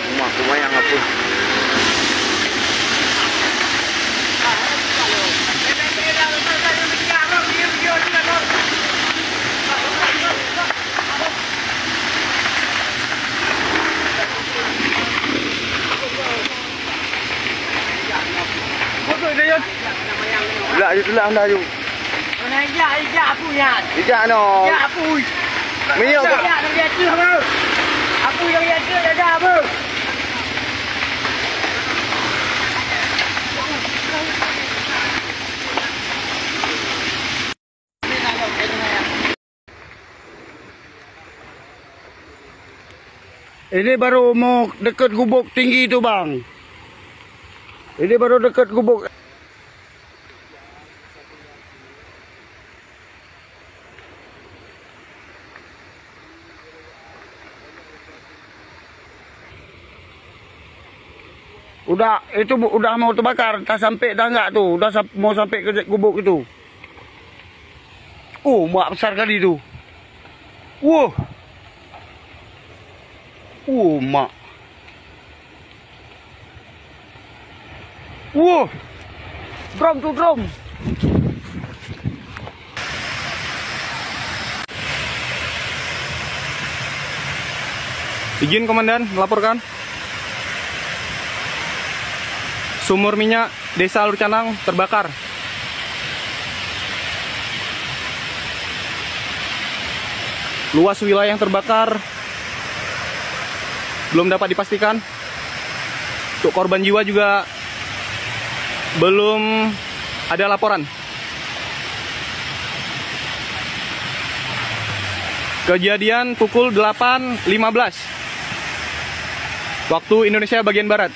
Rumah kumayang apa? Lah dah yuk. Mana ijak apa ya? Ijak no. Ijak apa? Minyak ke? Ijak nak dia tu apa? Apa yang dia tu ada apa? Ini baru mau dekat gubuk tinggi tu bang. Ini baru dekat gubuk. Udah itu udah mau terbakar, tak sampai dah enggak tu, udah mau sampai ke gubuk itu. Oh, mak besar kali tu. Wah. Mak. Wah. Drum tu drum. Izin komandan melaporkan. Sumur minyak Desa Alur Canang terbakar. Luas wilayah yang terbakar belum dapat dipastikan. Untuk korban jiwa juga belum ada laporan. Kejadian pukul 8.15 waktu Indonesia bagian barat.